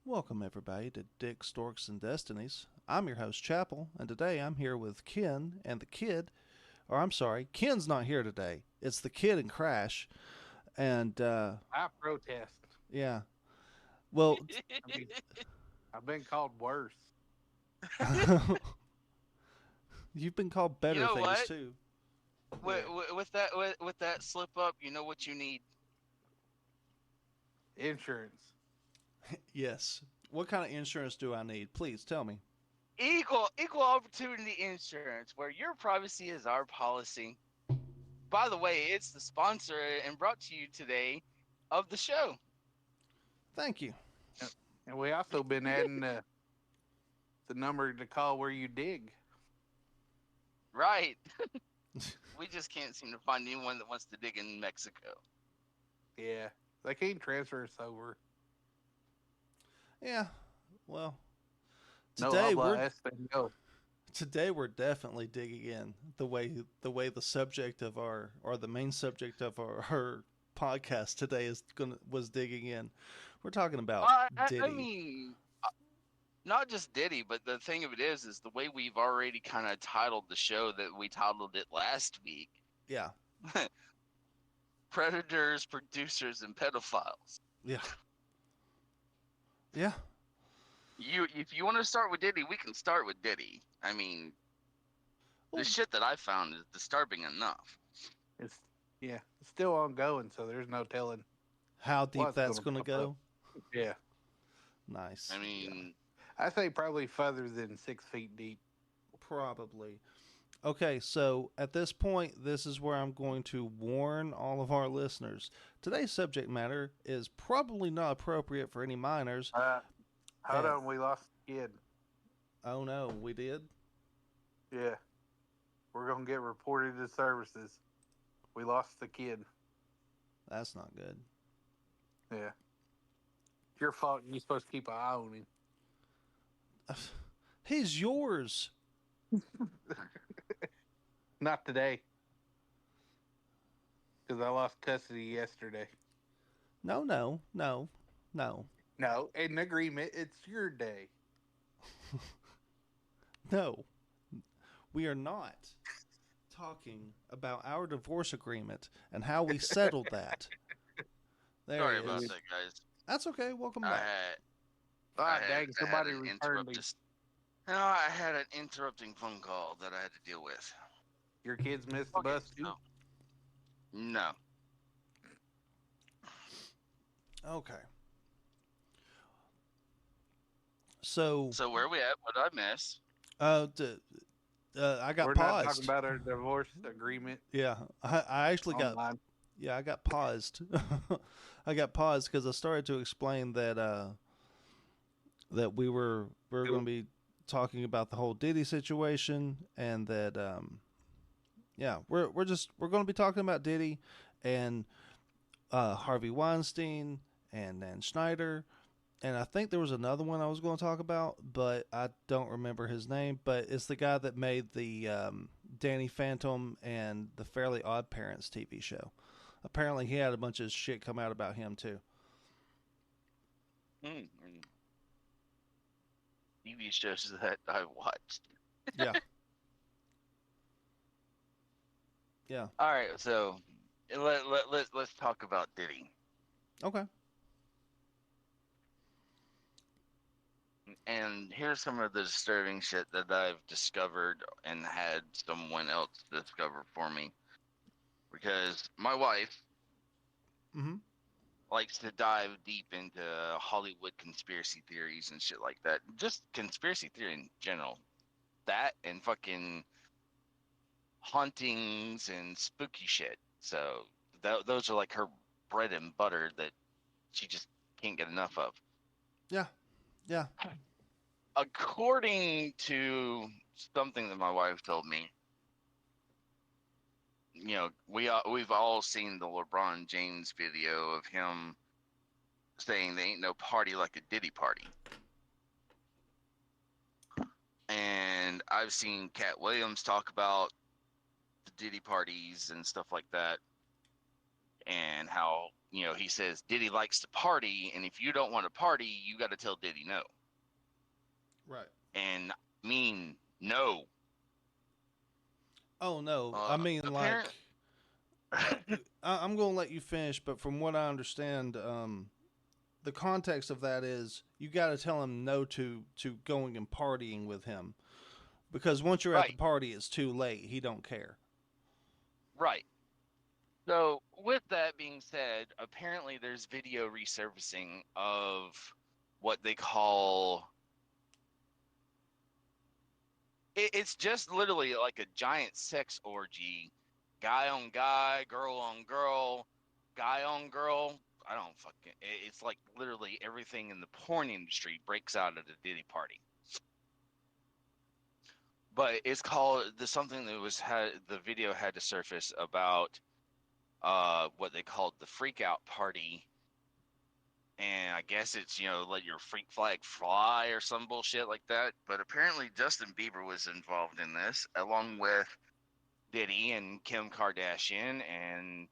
Welcome, everybody, to Dick, Storks, and Destinies. I'm your host, Chapel, and today I'm here with Ken and the kid. Or, I'm sorry, Ken's not here today. It's the kid and Crash. And, I protest. yeah. Well, I mean, I've been called worse. you've been called You better know things, what? too. Yeah, With that slip up, you know what you need? insurance. Yes. What kind of insurance do I need? Please tell me. Equal opportunity insurance, where your privacy is our policy. By the way, it's the sponsor and brought to you today of the show. Thank you. And we also been adding the number to call where you dig. Right. We just can't seem to find anyone that wants to dig in Mexico. Yeah, they can't transfer us over. Yeah. Well, No today habla we're español. today we're definitely digging in the way the subject of our or the main subject of our podcast today was digging in. We're talking about I Diddy. mean, not just Diddy, but the thing of it is the way we've already kind of titled the show that we titled it last week: Yeah. Predators, Producers, and Pedophiles. Yeah. Yeah. If you want to start with Diddy, we can start with Diddy. I mean, Well, the shit that I found is disturbing enough. It's it's still ongoing, so there's no telling how deep what's that's going going to to pop up. go? Yeah, Nice. I Yeah. mean, I say probably further than 6 feet deep. Probably. Okay, so at this point, this is where I'm going to warn all of our listeners. Today's subject matter is probably not appropriate for any minors. Hold Uh, on, we lost the kid. Oh no, we did? Yeah, we're gonna get reported to services. We lost the kid. That's not good. Yeah, it's your fault. You're supposed to keep an eye on him. He's yours. Not today, because I lost custody yesterday. No, no, no, no, No, in agreement, it's your day. no. We are not talking about our divorce agreement and how we settled that. There sorry it about is. that, guys. That's okay. Welcome I back. had, Ah, dang, I had somebody an returned me. no, I had an interrupting phone call that I had to deal with. Your kids missed the Okay, bus too? so no, Okay. So, so where we at? What did I miss? d- I got We're not talking paused. about our divorce agreement Yeah, I actually got online. yeah I got paused. I got paused because I started to explain that we were going to be talking about the whole Diddy situation and that yeah we're going to be talking about Diddy and Harvey Weinstein and Dan Schnieder. And I think there was another one I was going to talk about, but I don't remember his name. But it's the guy that made the Danny Phantom and the Fairly Odd Parents TV show. Apparently, he had a bunch of shit come out about him too. TV shows that I watched. Yeah, yeah. All right, so let's talk about Diddy. Okay. And here's some of the disturbing shit that I've discovered and had someone else discover for me. Because my wife Mm-hmm. likes to dive deep into Hollywood conspiracy theories and shit like that. Just conspiracy theory in general. That and fucking hauntings and spooky shit. So those are like her bread and butter that she just can't get enough of. Yeah, yeah. According to something that my wife told me, you know, we've all seen the LeBron James video of him saying there ain't no party like a Diddy party. And I've seen Cat Williams talk about the Diddy parties and stuff like that, and how he says Diddy likes to party, and if you don't want to party, you got to tell Diddy no. Right. And I mean, no. Oh no, I mean like I'm going to let you finish, but from what I understand, the context of that is you got to tell him no to going and partying with him, because once you're at the Right. party, it's too late. He don't care. Right. So, with that being said, apparently there's video resurfacing of what they call it's just literally like a giant sex orgy, guy on guy, girl on girl, guy on girl. I don't fucking. It's like literally everything in the porn industry breaks out at a Diddy party. But it's called something that the video had to surface about what they called the freak out party. And I guess it's, let your freak flag fly or some bullshit like that. But apparently Justin Bieber was involved in this, along with Diddy and Kim Kardashian. And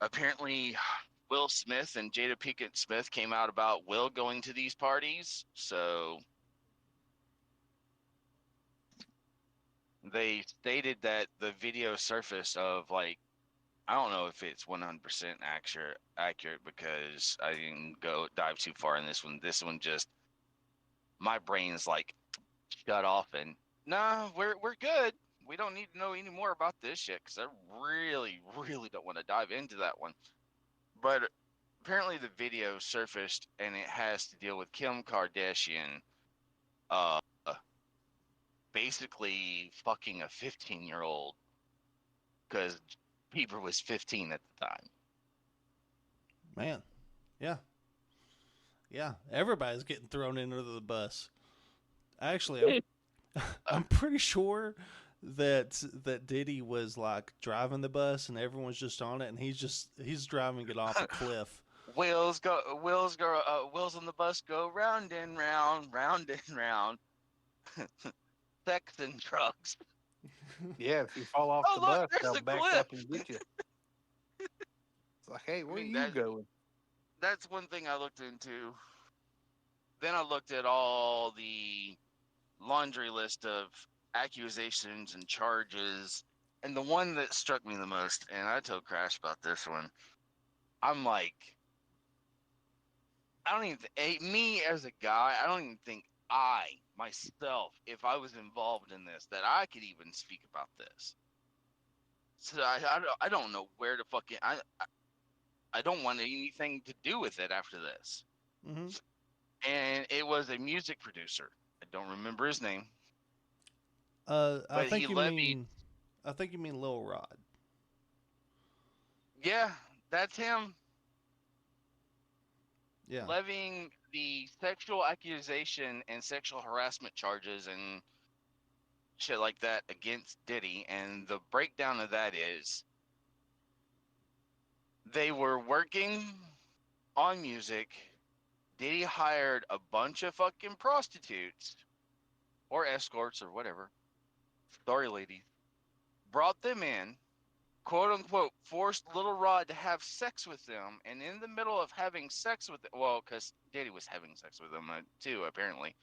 apparently Will Smith and Jada Pinkett Smith came out about Will going to these parties. So they stated that the video surfaced of, like, I don't know if it's 100% accurate because I didn't dive too far in this one. This one just, my brain's like shut off and nah, we're good. We don't need to know any more about this shit because I really, really don't want to dive into that one. But apparently the video surfaced and it has to deal with Kim Kardashian basically fucking a 15-year-old because Bieber was 15 at the time. Man, yeah, everybody's getting thrown into the bus. Actually, I'm pretty sure that Diddy was like driving the bus and everyone's just on it, and he's driving it off a cliff. Wheels on the bus go round and round, round and round. Sex and drugs. Yeah, if you fall off the bus, they'll back up and get you. It's like, hey, where are you going? That's one thing I looked into. Then I looked at all the laundry list of accusations and charges, and the one that struck me the most, and I told Crash about this one, I'm like, I don't even me as a guy, I don't even think myself, if I was involved in this, that I could even speak about this. So I don't know where to fucking I don't want anything to do with it after this. Mm-hmm. And it was a music producer. I don't remember his name. I think you mean Lil Rod. Yeah, that's him. Yeah. Levying the sexual accusation and sexual harassment charges and shit like that against Diddy. And the breakdown of that is they were working on music. Diddy hired a bunch of fucking prostitutes or escorts or whatever, story ladies, brought them in, quote unquote, forced Little Rod to have sex with them, and in the middle of having sex with them, well, because Diddy was having sex with them too, apparently,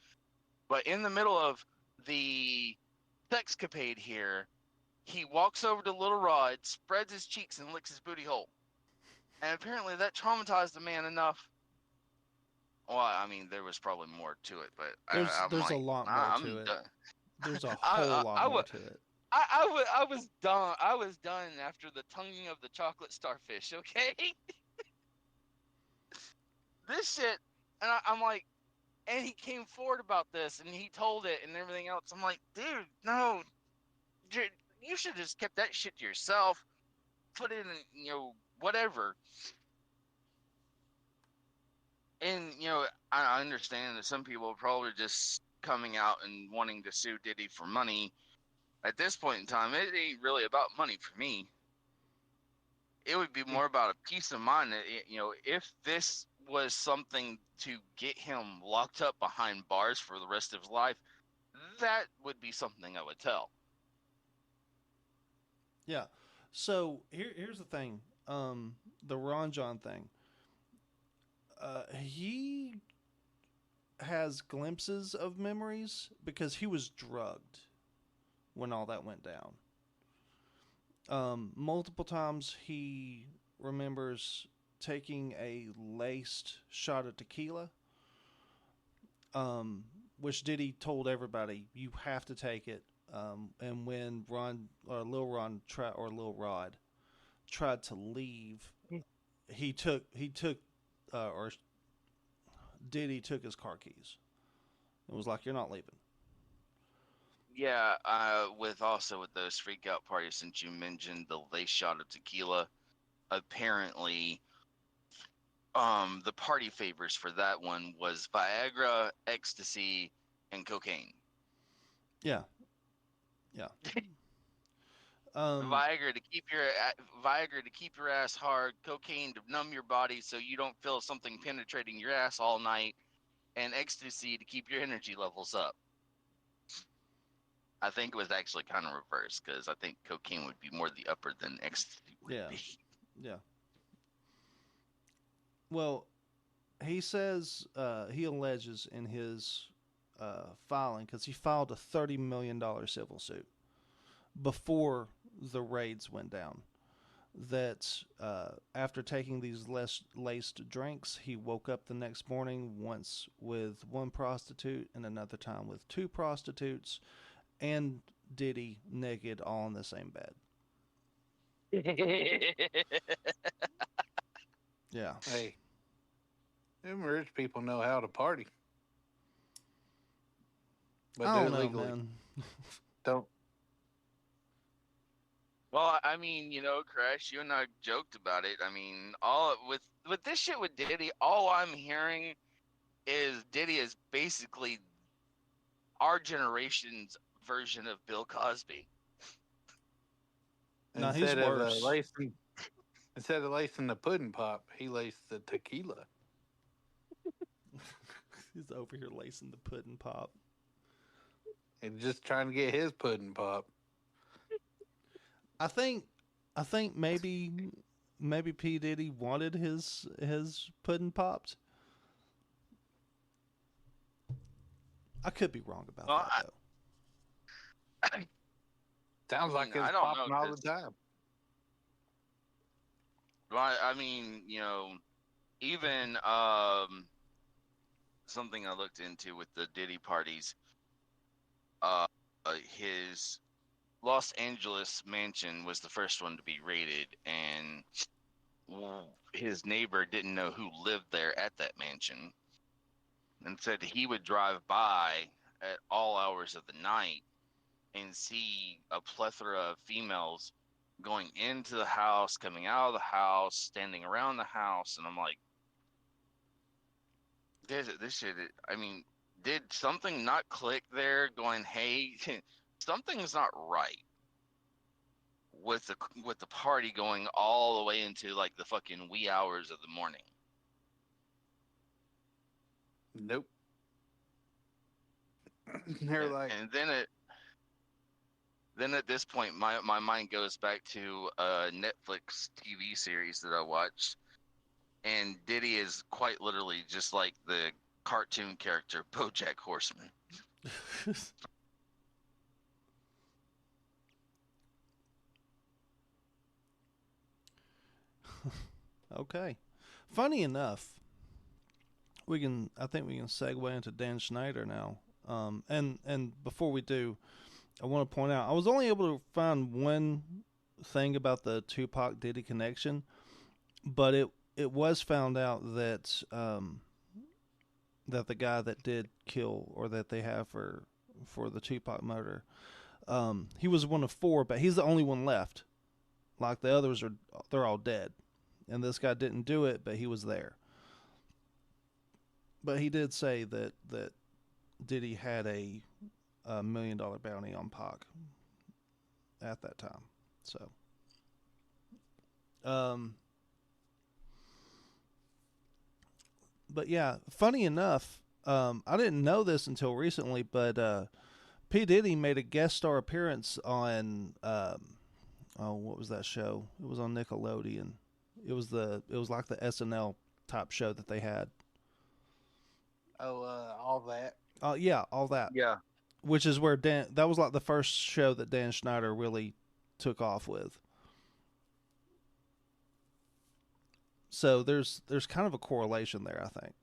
but in the middle of the sexcapade here, he walks over to Little Rod, spreads his cheeks, and licks his booty hole. And apparently that traumatized the man enough. Well, I mean, there was probably more to it, but there's like, a lot more to it. Done. There's a whole lot more to it. I was done. I was done after the tonguing of the chocolate starfish. Okay, this shit, and I'm like, and he came forward about this, and he told it, and everything else. I'm like, dude, no, you should have just kept that shit to yourself. Put it in, whatever. And I understand that some people are probably just coming out and wanting to sue Diddy for money. At this point in time, it ain't really about money for me. It would be more about a peace of mind that, if this was something to get him locked up behind bars for the rest of his life, that would be something I would tell. Yeah. So here's the thing. the Ron John thing. He has glimpses of memories because he was drugged when all that went down. Multiple times he remembers taking a laced shot of tequila, which Diddy told everybody, you have to take it. And when Lil Rod tried to leave, Diddy took his car keys. It was like, you're not leaving. Yeah, with those freak out parties, since you mentioned the lace shot of tequila, apparently, the party favors for that one was Viagra, ecstasy, and cocaine. Yeah. Viagra to keep your ass hard, cocaine to numb your body so you don't feel something penetrating your ass all night, and ecstasy to keep your energy levels up. I think it was actually kind of reversed, because I think cocaine would be more the upper than ecstasy would be. Yeah. Well, he says, he alleges in his filing, because he filed a $30 million civil suit before the raids went down, that after taking these laced drinks, he woke up the next morning once with one prostitute and another time with two prostitutes, and Diddy naked all in the same bed. Yeah. Hey, them rich people know how to party. But I don't they're know, legally man. don't. Well, I mean, Crash, you and I joked about it. I mean, all with this shit with Diddy, all I'm hearing is Diddy is basically our generation's version of Bill Cosby. No, he's worse. Instead of lacing the pudding pop, he laced the tequila. He's over here lacing the pudding pop. And just trying to get his pudding pop. I think maybe P. Diddy wanted his pudding popped. I could be wrong about that, though. Sounds like it's popping all the time. Well, I mean, even something I looked into with the Diddy parties, his Los Angeles mansion was the first one to be raided, and his neighbor didn't know who lived there at that mansion, and said he would drive by at all hours of the night and see a plethora of females going into the house, coming out of the house, standing around the house, and I'm like, this shit, I mean, did something not click there going, hey, something's not right with the party going all the way into like the fucking wee hours of the morning? Nope. They're like, and then at this point, my mind goes back to a Netflix TV series that I watched, and Diddy is quite literally just like the cartoon character BoJack Horseman. Okay. Funny enough, I think we can segue into Dan Schnieder now. And before we do, I want to point out, I was only able to find one thing about the Tupac Diddy connection, but it was found out that that the guy that did kill, or that they have for the Tupac murder, he was one of four, but he's the only one left. Like the others they're all dead, and this guy didn't do it, but he was there. But he did say that Diddy had a $1 million bounty on Pac at that time. So, but yeah, funny enough, I didn't know this until recently, but P. Diddy made a guest star appearance on what was that show? It was on Nickelodeon. It was like the SNL type show that they had. Oh, all that. Oh yeah, all that. Yeah. Which is where that was like the first show that Dan Schneider really took off with. So there's kind of a correlation there, I think.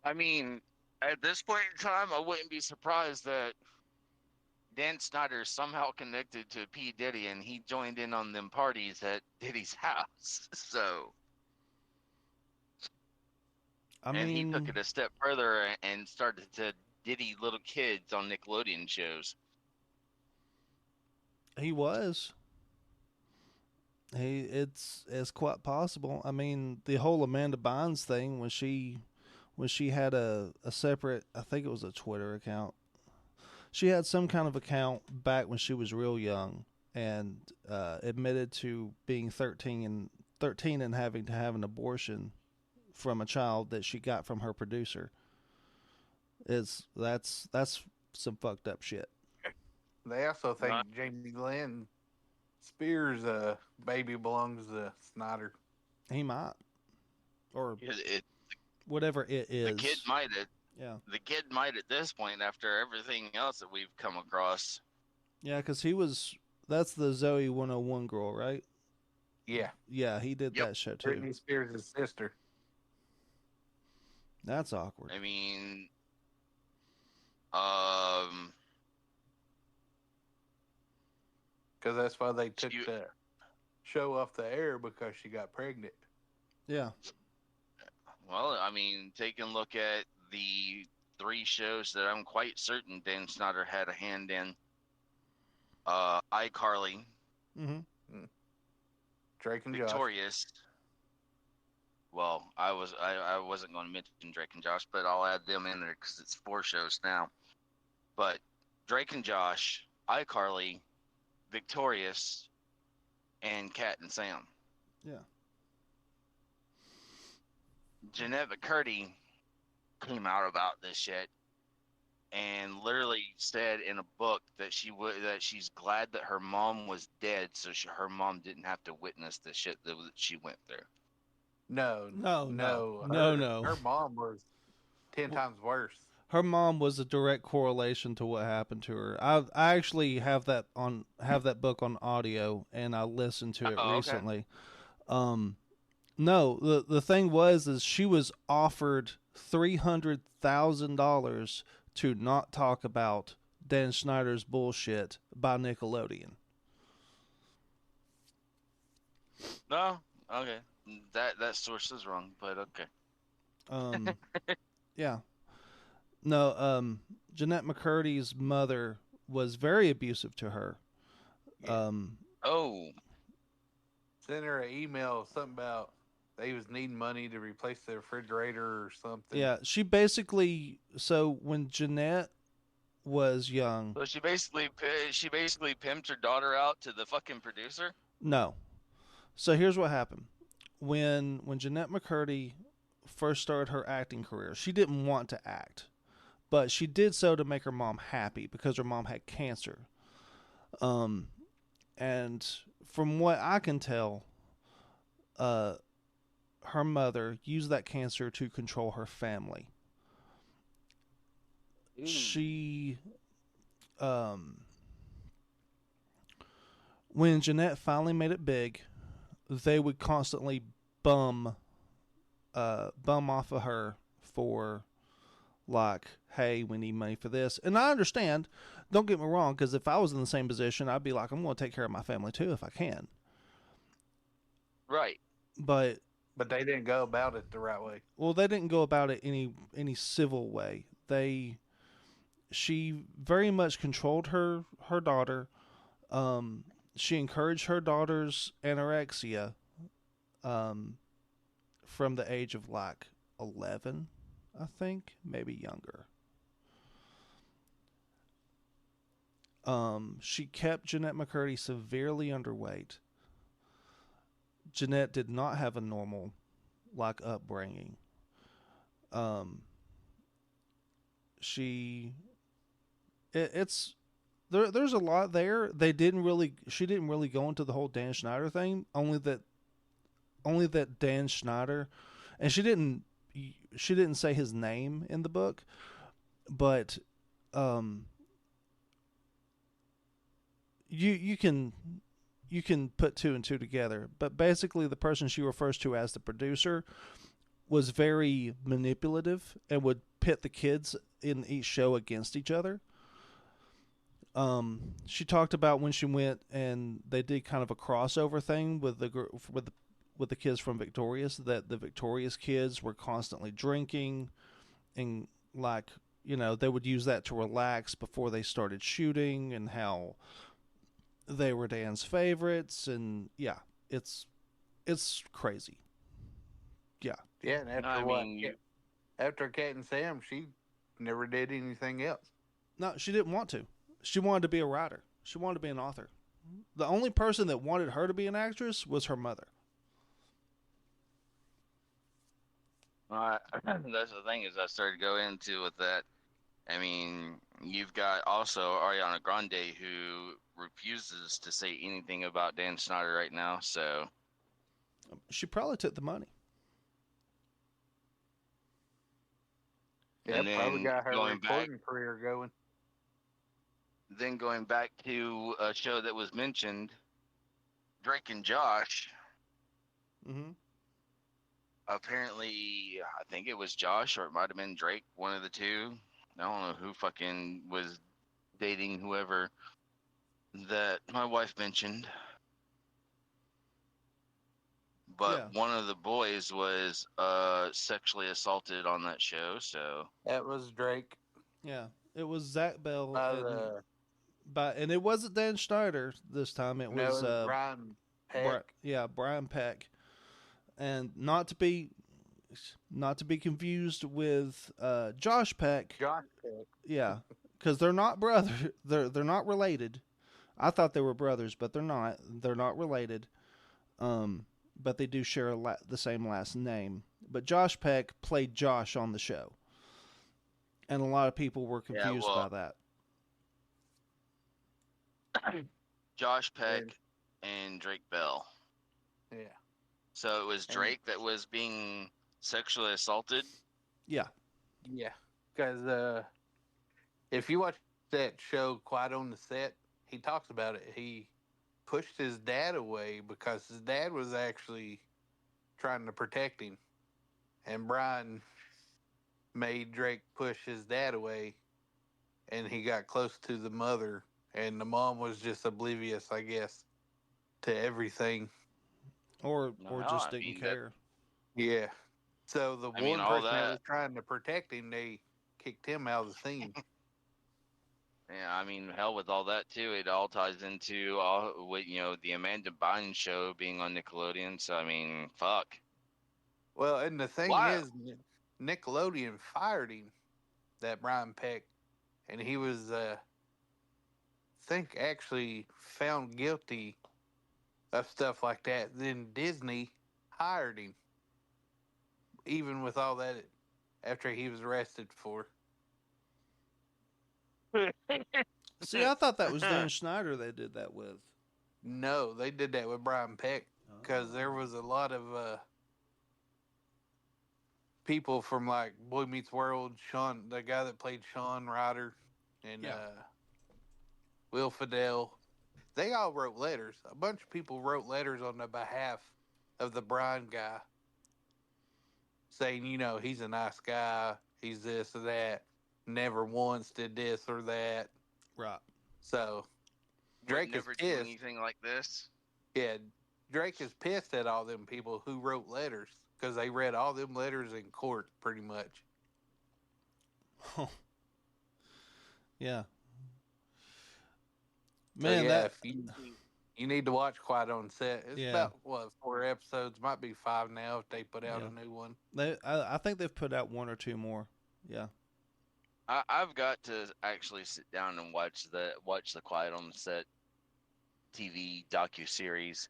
I mean, at this point in time, I wouldn't be surprised that Dan Snyder is somehow connected to P. Diddy and he joined in on them parties at Diddy's house. So, he took it a step further and started to Diddy little kids on Nickelodeon shows. He was. It's quite possible. I mean, the whole Amanda Bynes thing when she had a separate, I think it was a Twitter account. She had some kind of account back when she was real young and admitted to being 13 and having to have an abortion from a child that she got from her producer. That's some fucked up shit. They also think Jamie Lynn Spears' baby belongs to Snyder. He might, or whatever it is. The kid might have. Yeah. The kid might at this point after everything else that we've come across. Yeah, because that's the Zoe 101 girl, right? Yeah. Yeah, he did that show too. Britney Spears' sister. That's awkward. I mean, because that's why they took the show off the air, because she got pregnant. Yeah. Well, I mean, take a look at the 3 shows that I'm quite certain Dan Snyder had a hand in. iCarly. Mm-hmm. Drake and Victorious. Josh. Well, I wasn't going to mention Drake and Josh, but I'll add them in there because it's 4 shows now. But Drake and Josh, iCarly, Victorious, and Cat and Sam. Yeah. Jeanette McCurdy came out about this shit and literally said in a book that she's glad that her mom was dead, so her mom didn't have to witness the shit that she went through. No. Her mom was 10 times worse. Her mom was a direct correlation to what happened to her. I actually have that book on audio, and I listened to it recently. Okay. No, the thing is she was offered $300,000 to not talk about Dan Schneider's bullshit by Nickelodeon. No, okay, that source is wrong, but okay. Yeah. No, Jeanette McCurdy's mother was very abusive to her. Yeah. Sent her an email, something about they was needing money to replace the refrigerator or something. Yeah, she basically, so when Jeanette was young. So she basically pimped her daughter out to the fucking producer? No. So here's what happened. When Jeanette McCurdy first started her acting career, she didn't want to act. But she did so to make her mom happy because her mom had cancer. And from what I can tell, her mother used that cancer to control her family. She, when Jeanette finally made it big, they would constantly bum off of her for, like, hey, we need money for this. And I understand, don't get me wrong, because if I was in the same position, I'd be like, I'm going to take care of my family too if I can. Right. But they didn't go about it the right way. Well, they didn't go about it any civil way. She very much controlled her daughter. She encouraged her daughter's anorexia from the age of like 11, I think, maybe younger. She kept Jeanette McCurdy severely underweight. Jeanette did not have a normal, like, upbringing. It's there's a lot there. She didn't really go into the whole Dan Schneider thing. Only that Dan Schneider, and she didn't say his name in the book, but you can put two and two together. But basically, the person she refers to as the producer was very manipulative and would pit the kids in each show against each other. She talked about when she went and they did kind of a crossover thing with the kids from Victorious, that the Victorious kids were constantly drinking and, like, they would use that to relax before they started shooting, and how they were Dan's favorites, and yeah, it's crazy. Yeah. Yeah, and after Cat and Sam, she never did anything else. No, she didn't want to. She wanted to be a writer. She wanted to be an author. The only person that wanted her to be an actress was her mother. That's the thing is I started to go into with that. I mean, you've got also Ariana Grande, who refuses to say anything about Dan Schneider right now. So she probably took the money. Yeah, probably got her recording career going. Then going back to a show that was mentioned, Drake and Josh. Mm-hmm. Apparently, I think it was Josh, or it might have been Drake, one of the two. I don't know who fucking was dating whoever that my wife mentioned. But one of the boys was sexually assaulted on that show, so... That was Drake. Yeah, it was Zach Bell. And it wasn't Dan Schneider this time. It was Brian Peck. Brian Peck. And not to be confused with Josh Peck. Josh Peck. Yeah, because they're not brothers. They're not related. I thought they were brothers, but they're not. They're not related. But they do share the same last name. But Josh Peck played Josh on the show, and a lot of people were confused by that. Josh Peck and Drake Bell. Yeah. So it was Drake that was being sexually assaulted? Yeah. Yeah. Because if you watch that show, Quiet on the Set, he talks about it. He pushed his dad away because his dad was actually trying to protect him. And Brian made Drake push his dad away, and he got close to the mother, and the mom was just oblivious, I guess, to everything. Or just didn't care. Yeah. So the one person that was trying to protect him, they kicked him out of the scene. Yeah, I mean, hell, with all that too, it all ties into the Amanda Bynes show being on Nickelodeon. So I mean, fuck. Well, and the thing is, Nickelodeon fired him, that Brian Peck, and he was, actually found guilty of stuff like that. Then Disney hired him, even with all that, after he was arrested for. See, I thought that was Dan Schneider they did that with. No, they did that with Brian Peck, because there was a lot of people from, like, Boy Meets World, Sean, the guy that played Sean Ryder, and Will Fidel. They all wrote letters. A bunch of people wrote letters on the behalf of the Brian guy, saying, he's a nice guy, he's this or that, never once did this or that. Right. So, Drake never is pissed. Do anything like this. Yeah, Drake is pissed at all them people who wrote letters, because they read all them letters in court, pretty much. Oh. Yeah. Man, so you need to watch Quiet on Set. It's about 4 episodes, might be 5 now if they put out a new one. I think they've put out 1 or 2 more. Yeah. I've got to actually sit down and watch the Quiet on the Set TV docuseries.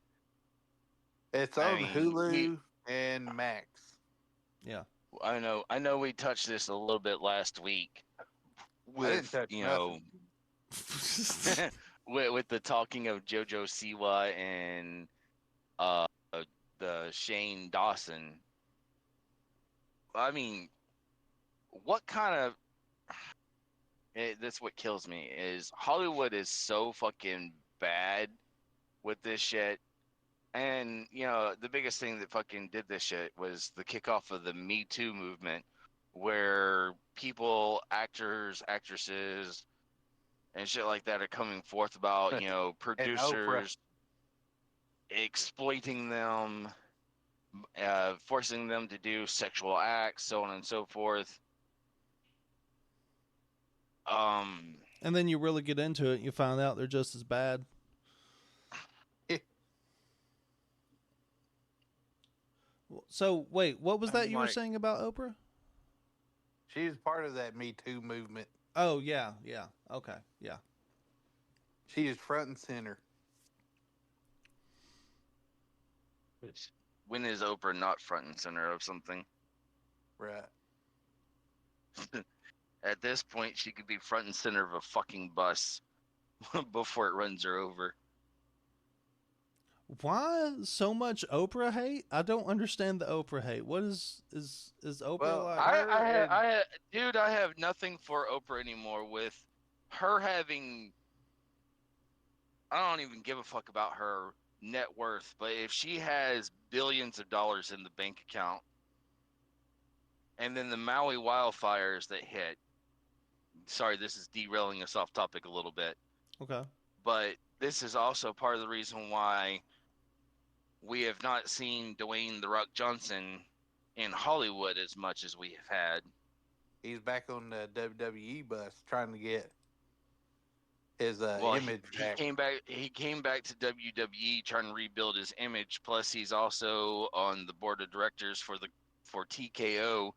It's on Hulu and Max. Yeah. I know we touched this a little bit last week with, with the talking of JoJo Siwa and uh the Shane Dawson. I mean, what kind of that's what kills me is Hollywood is so fucking bad with this shit. And the biggest thing that fucking did this shit was the kickoff of the Me Too movement, where people, actors, actresses, and shit like that are coming forth about producers exploiting them, forcing them to do sexual acts, so on and so forth. And then you really get into it, and you find out they're just as bad. So wait, what was that you were saying about Oprah? She's part of that Me Too movement. Oh yeah, okay, yeah. She is front and center. When is Oprah not front and center of something? Right. At this point, she could be front and center of a fucking bus before it runs her over. Why so much Oprah hate? I don't understand the Oprah hate. What is Oprah well, like? Dude, I have nothing for Oprah anymore. With her having, I don't even give a fuck about her net worth, but if she has billions of dollars in the bank account, and then the Maui wildfires that hit. Sorry, this is derailing us off topic a little bit. Okay. But this is also part of the reason why we have not seen Dwayne "The Rock" Johnson in Hollywood as much as we have had. He's back on the WWE bus trying to get his image back. He came back to WWE trying to rebuild his image. Plus, he's also on the board of directors for TKO,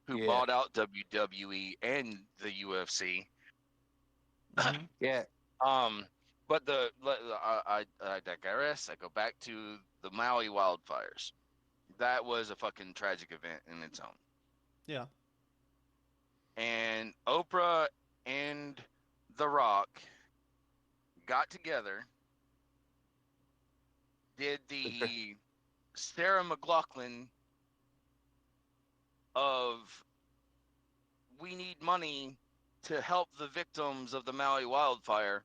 who bought out WWE and the UFC. Mm-hmm. Yeah. But I digress. I go back to the Maui wildfires. That was a fucking tragic event in its own. Yeah. And Oprah and The Rock got together, did the Sarah McLachlan of we need money to help the victims of the Maui wildfire,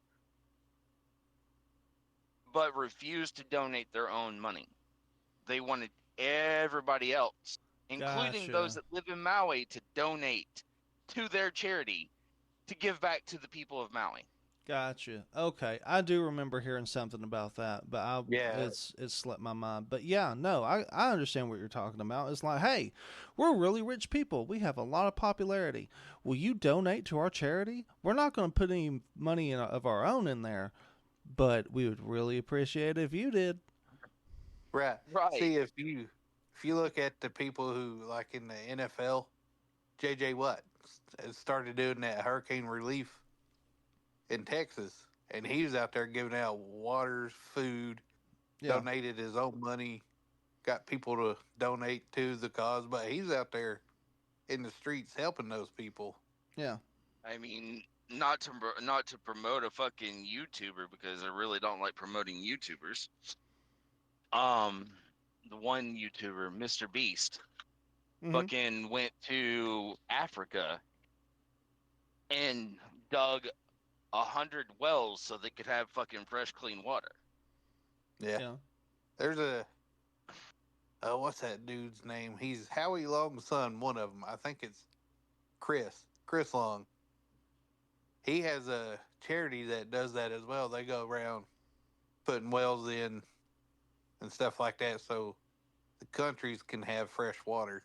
but refused to donate their own money. They wanted everybody else, including those that live in Maui, to donate to their charity to give back to the people of Maui. Gotcha. Okay, I do remember hearing something about that, but it's slipped my mind. But yeah, no, I understand what you're talking about. It's like, hey, we're really rich people. We have a lot of popularity. Will you donate to our charity? We're not going to put any money of our own in there, but we would really appreciate it if you did. Right. See, if you look at the people who, like in the NFL, J.J. Watt started doing that hurricane relief in Texas, and he was out there giving out waters, food, donated his own money, got people to donate to the cause, but he's out there in the streets helping those people. Yeah. I mean, not to promote a fucking YouTuber, because I really don't like promoting YouTubers. The one YouTuber, Mr. Beast, fucking went to Africa and dug 100 wells so they could have fucking fresh, clean water. Yeah. There's what's that dude's name? He's Howie Long's son, one of them. I think it's Chris Long. He has a charity that does that as well. They go around putting wells in and stuff like that so the countries can have fresh water.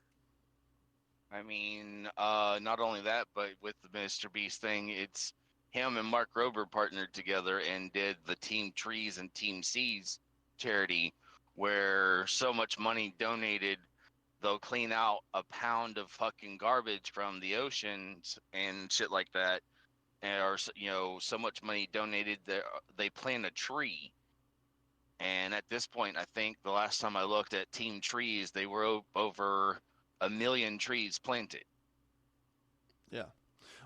I mean, not only that, but with the Mr. Beast thing, it's him and Mark Rober partnered together and did the Team Trees and Team Seas charity, where so much money donated, they'll clean out a pound of fucking garbage from the oceans and shit like that. Or, so much money donated that they plant a tree. And at this point, I think the last time I looked at Team Trees, they were over 1 million trees planted. Yeah.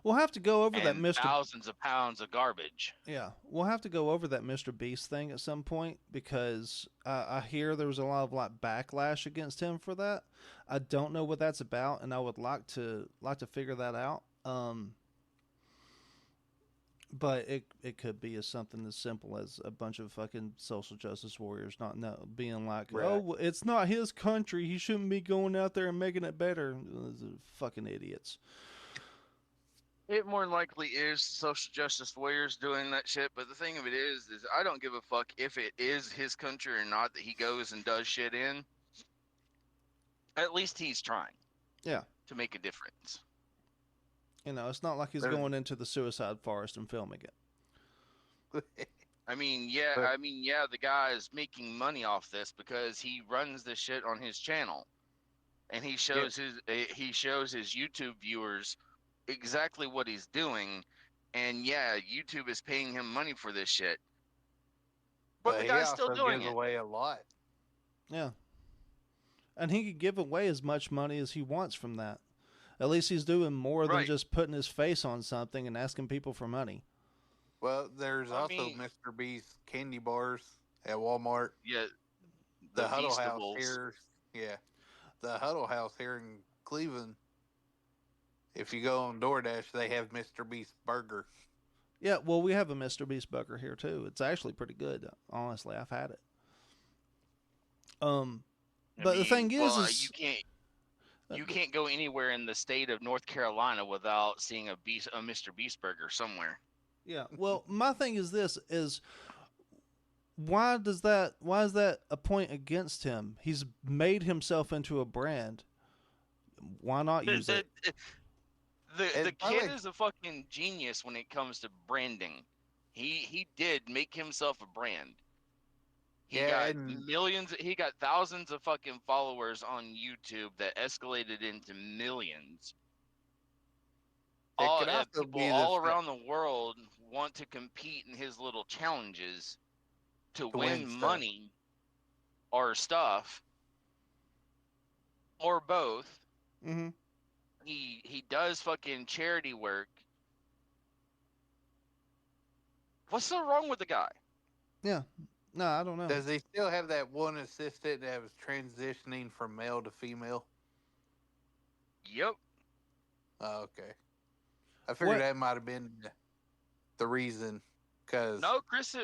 We'll have to go over that and Mr. thousands of pounds of garbage. Yeah, we'll have to go over that Mr. Beast thing at some point because I hear there was a lot of like backlash against him for that. I don't know what that's about, and I would like to figure that out. But it could be as something as simple as a bunch of fucking social justice warriors not being like, Right. oh, it's not his country. He shouldn't be going out there and making it better. Fucking idiots. It more than likely is social justice warriors doing that shit, but the thing of it is I don't give a fuck if it is his country or not that he goes and does shit in. At least he's trying. Yeah. To make a difference. You know, it's not like he's going into the suicide forest and filming it. I mean, yeah, the guy is making money off this because he runs this shit on his channel, and he shows his YouTube viewers exactly what he's doing, and yeah, YouTube is paying him money for this shit. But the guy's still doing gives away a lot. Yeah. And he could give away as much money as he wants from that. At least he's doing more than just putting his face on something and asking people for money. Well, there's also Mr. Beast candy bars at Walmart. Yeah. The Huddle House here. Yeah. The Huddle House here in Cleveland. If you go on DoorDash, they have Mr. Beast burger. Yeah, well, we have a Mr. Beast burger here too. It's actually pretty good. Honestly, I've had it. But the thing is you can't go anywhere in the state of North Carolina without seeing a Mr. Beast burger somewhere. Yeah. Well, my thing is this: why is that a point against him? He's made himself into a brand. Why not use it? The kid is a fucking genius when it comes to branding. He did make himself a brand. He got thousands of fucking followers on YouTube that escalated into millions. People all around the world want to compete in his little challenges to win money or stuff or both. Mm-hmm. He does fucking charity work. What's so wrong with the guy? Yeah. No, I don't know. Does he still have that one assistant that was transitioning from male to female? Yep. Oh, okay. I figured that might have been the reason. No, Chris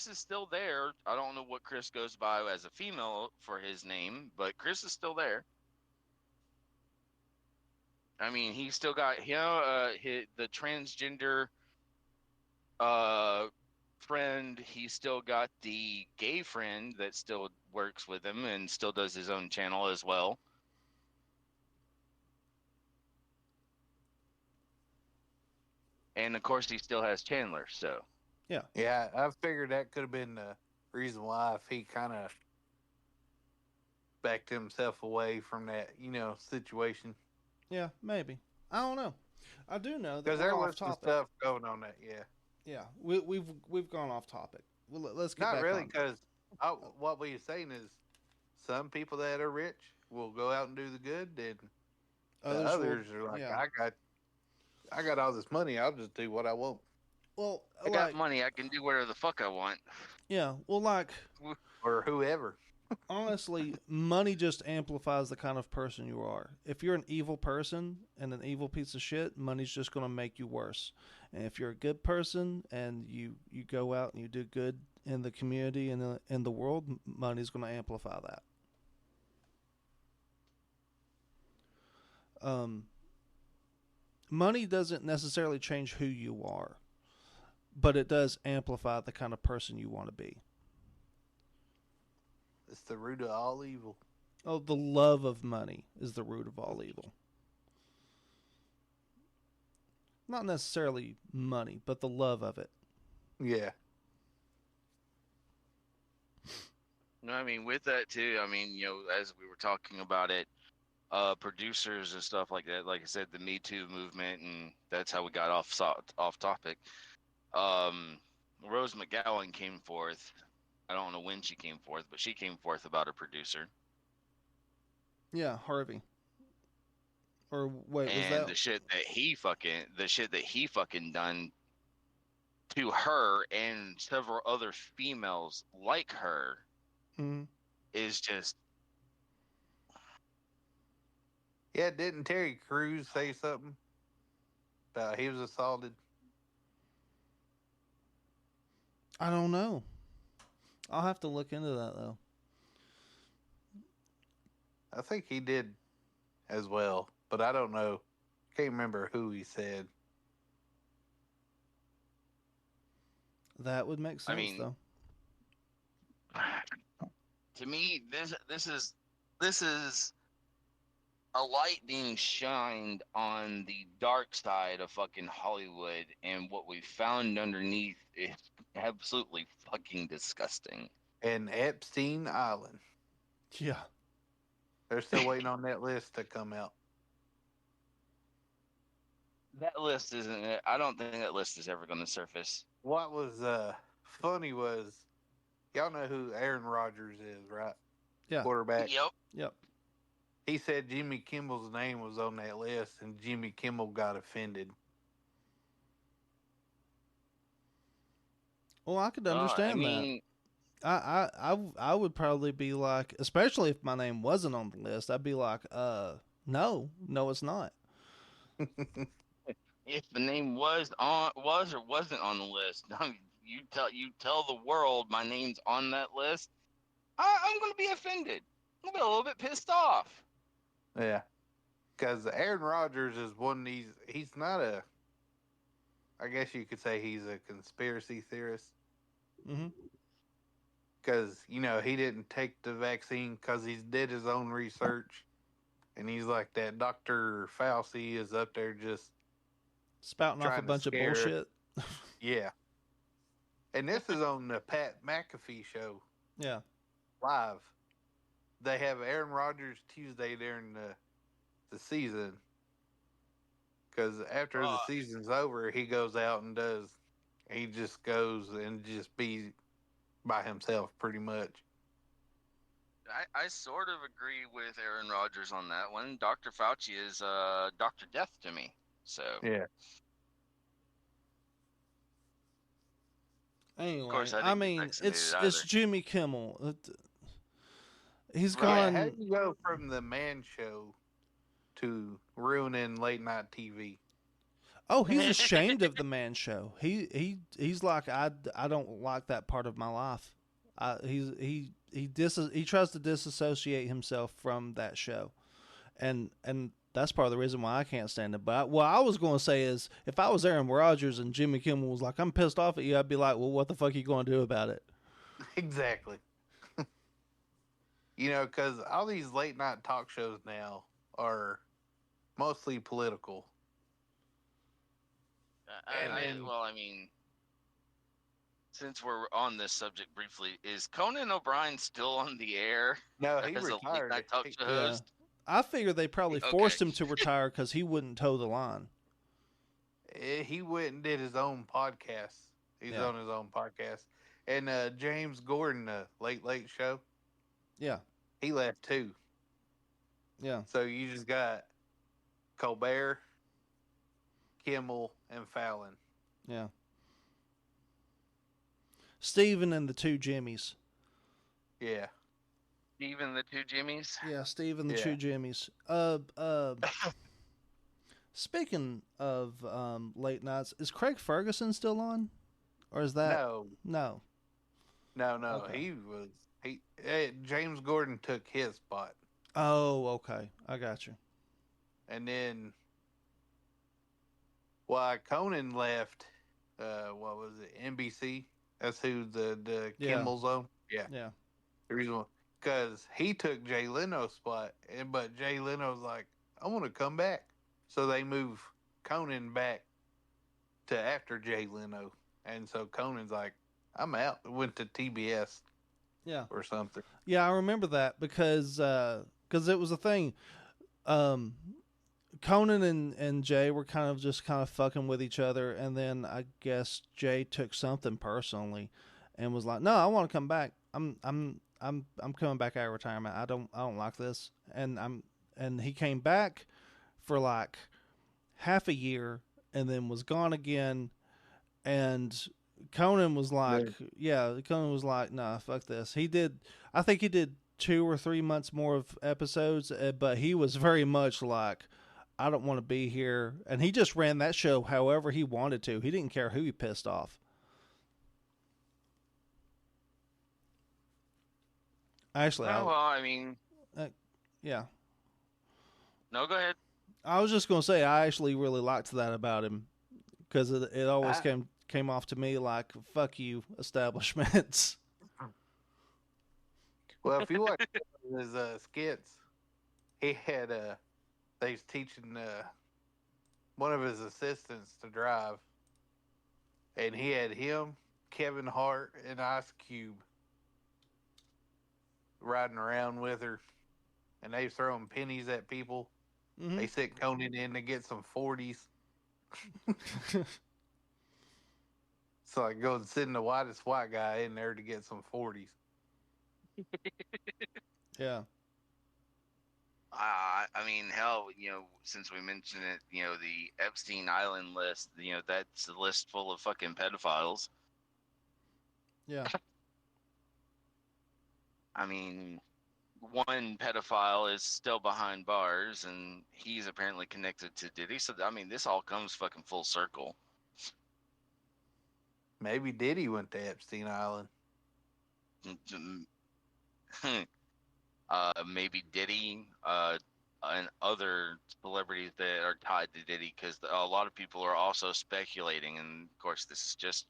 is still there. I don't know what Chris goes by as a female for his name, but Chris is still there. I mean, he still got the transgender friend. He still got the gay friend that still works with him and still does his own channel as well. And of course, he still has Chandler. So yeah, I figured that could have been the reason why, if he kind of backed himself away from that, situation. Yeah, maybe. I don't know. I do know that because there was some stuff going on that. Yeah, we've gone off topic. Well, let's get back not really, on. because what we are saying is some people that are rich will go out and do the good, and others are like, I got all this money, I'll just do what I want. Well, I got money, I can do whatever the fuck I want. Yeah, well, like, or whoever. Honestly, money just amplifies the kind of person you are. If you're an evil person and an evil piece of shit, money's just going to make you worse. And if you're a good person and you go out and you do good in the community and in the world, money's going to amplify that. Money doesn't necessarily change who you are, but it does amplify the kind of person you want to be. It's the root of all evil. Oh, the love of money is the root of all evil. Not necessarily money, but the love of it. Yeah. No, I mean, with that too, I mean, as we were talking about it, producers and stuff like that, like I said, the Me Too movement, and that's how we got off topic. Rose McGowan came forth. I don't know when she came forth, but she came forth about a producer. Yeah, Harvey. Or wait, was and that? the shit that he fucking done to her and several other females like her Mm-hmm. is just Yeah, didn't Terry Crews say something about he was assaulted? I don't know. I'll have to look into that though. I think he did as well, but I don't know. Can't remember who he said. That would make sense I mean, though. to me, this is a light being shined on the dark side of fucking Hollywood, and what we found underneath is absolutely fucking disgusting. And Epstein Island. Yeah. They're still waiting on that list to come out. That list isn't it. I don't think that list is ever going to surface. What was funny was, y'all know who Aaron Rodgers is, right? Yeah. Quarterback. Yep. Yep. He said Jimmy Kimmel's name was on that list, and Jimmy Kimmel got offended. Well, I could understand that. I would probably be like, especially if my name wasn't on the list, I'd be like, no, it's not. If the name was or wasn't on the list, you tell the world my name's on that list, I'm going to be offended. I'm going to be a little bit pissed off. Yeah. Because Aaron Rodgers is one of these, he's not a, I guess you could say he's a conspiracy theorist. Mm-hmm. Because, you know, he didn't take the vaccine because he did his own research. And he's like that Dr. Fauci is up there just spouting off a bunch of bullshit. Yeah. And this is on the Pat McAfee show. Yeah. Live. They have Aaron Rodgers Tuesday during the season. Because after the season's over, he goes out and he just goes and just be by himself pretty much. I sort of agree with Aaron Rodgers on that one. Dr. Fauci is Dr. Death to me. So yeah. Anyway, of course, I mean, it's Jimmy Kimmel. He's gone. How do you go from the man show to ruining late night TV? Oh, he's ashamed of the man show. He's like, I don't like that part of my life. He tries to disassociate himself from that show, and that's part of the reason why I can't stand it. But what I was going to say is, if I was Aaron Rodgers and Jimmy Kimmel was like, I'm pissed off at you, I'd be like, well, what the fuck are you going to do about it? Exactly. You know, because all these late night talk shows now are mostly political. I mean, since we're on this subject briefly, is Conan O'Brien still on the air? No, he as retired. a late night talk show host? I figure they probably forced him to retire because he wouldn't toe the line. He went and did his own podcast. He's on his own podcast. And James Gordon, the Late Late Show. Yeah. He left too. Yeah. So you just got Colbert, Kimmel, and Fallon. Yeah. Steven and the two Jimmies. Yeah. Steven the two Jimmies? Yeah, Steven the two Jimmies. Speaking of late nights, is Craig Ferguson still on? Or is that No. Okay. James Gordon took his spot. Oh, okay. I got you. And then Conan left, what was it, NBC? That's who the Kimmel's on? Yeah. Yeah. The reason why, because he took Jay Leno's spot, but Jay Leno's like, I want to come back. So they move Conan back to after Jay Leno. And so Conan's like, I'm out. Went to TBS. Yeah. Or something. Yeah, I remember that because it was a thing. Conan and Jay were kind of fucking with each other, and then I guess Jay took something personally and was like, "No, I want to come back. I'm coming back out of retirement. I don't like this." And he came back for like half a year and then was gone again. And Conan was like, Conan was like, nah, fuck this. I think he did 2 or 3 months more of episodes, but he was very much like, I don't want to be here. And he just ran that show however he wanted to. He didn't care who he pissed off. Actually, Oh, well, I mean, yeah. No, go ahead. I was just going to say, I actually really liked that about him because it always came off to me like, fuck you, establishments. Well, if you watch his skits, he had they was teaching one of his assistants to drive, and he had him, Kevin Hart, and Ice Cube riding around with her, and they throwing pennies at people. Mm-hmm. They sent Conan in to get some 40s. So I go and send the whitest white guy in there to get some 40s. Yeah. I mean, hell, since we mentioned it, the Epstein Island list, that's a list full of fucking pedophiles. Yeah. I mean, one pedophile is still behind bars, and he's apparently connected to Diddy. So, I mean, this all comes fucking full circle. Maybe Diddy went to Epstein Island. Maybe Diddy, and other celebrities that are tied to Diddy, because a lot of people are also speculating, and of course this is just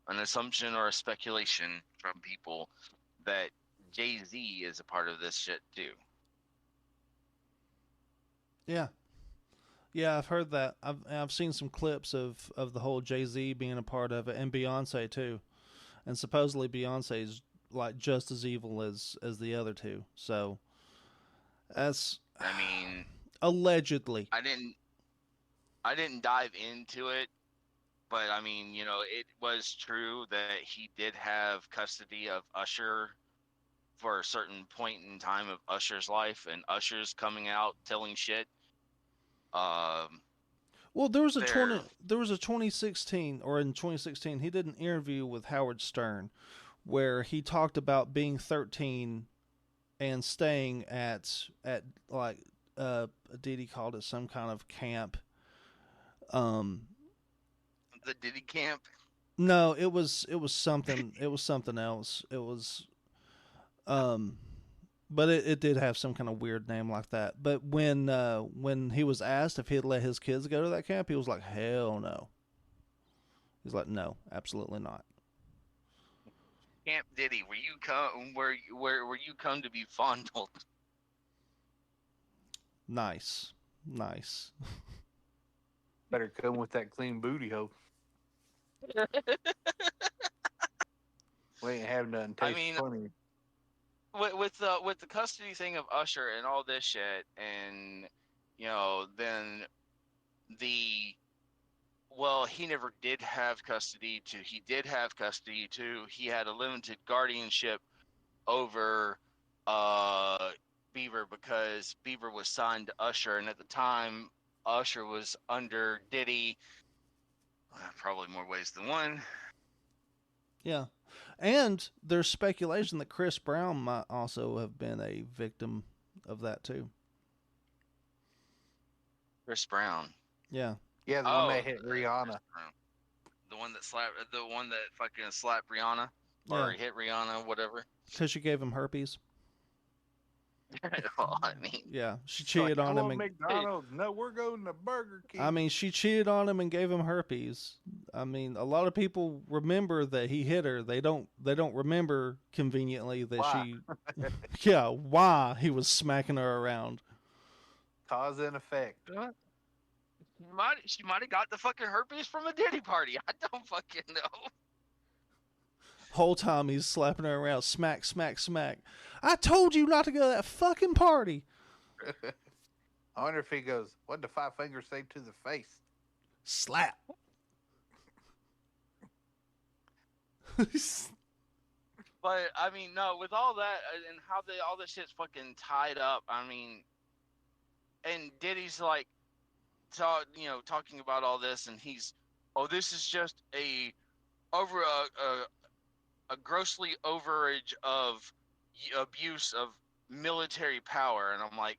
an assumption or a speculation from people, that Jay-Z is a part of this shit too. Yeah. Yeah, I've heard that. I've seen some clips of the whole Jay-Z being a part of it, and Beyonce too. And supposedly Beyonce's like just as evil as the other two. So that's, I mean, allegedly. I didn't dive into it, but I mean, it was true that he did have custody of Usher for a certain point in time of Usher's life, and Usher's coming out telling shit. Well, there was a 2016, or in 2016, he did an interview with Howard Stern where he talked about being 13 and staying at like Diddy called it some kind of camp. The Diddy camp? No, it was something. It was something else. It was but it did have some kind of weird name like that. But when he was asked if he'd let his kids go to that camp, he was like, hell no. He's like, no, absolutely not. Camp Diddy, where you come to be fondled. Nice. Better come with that clean booty hole. We ain't have nothing taste funny. With the custody thing of Usher and all this shit, and then he never did have custody too. He did have custody too. He had a limited guardianship over Beaver, because Beaver was signed to Usher, and at the time Usher was under Diddy. Probably more ways than one. Yeah. And there's speculation that Chris Brown might also have been a victim of that too. Chris Brown. Yeah. Yeah, the one that hit Rihanna. The one that fucking slapped Rihanna, or hit Rihanna, whatever. Because she gave him herpes. Well, I mean, yeah, she cheated on him. McDonald's. No, we're going to Burger King. I mean, she cheated on him and gave him herpes. I mean, a lot of people remember that he hit her. They don't remember conveniently that she. Yeah, why he was smacking her around. Cause and effect. She might have got the fucking herpes from a Diddy party. I don't fucking know. Whole time he's slapping her around, smack, smack, smack. I told you not to go to that fucking party. I wonder if he goes, what did the five fingers say to the face? Slap. But I mean, no, with all that and how all this shit's fucking tied up. I mean, and Diddy's like, talking about all this, and this is just a grossly overage of abuse of military power, and I'm like,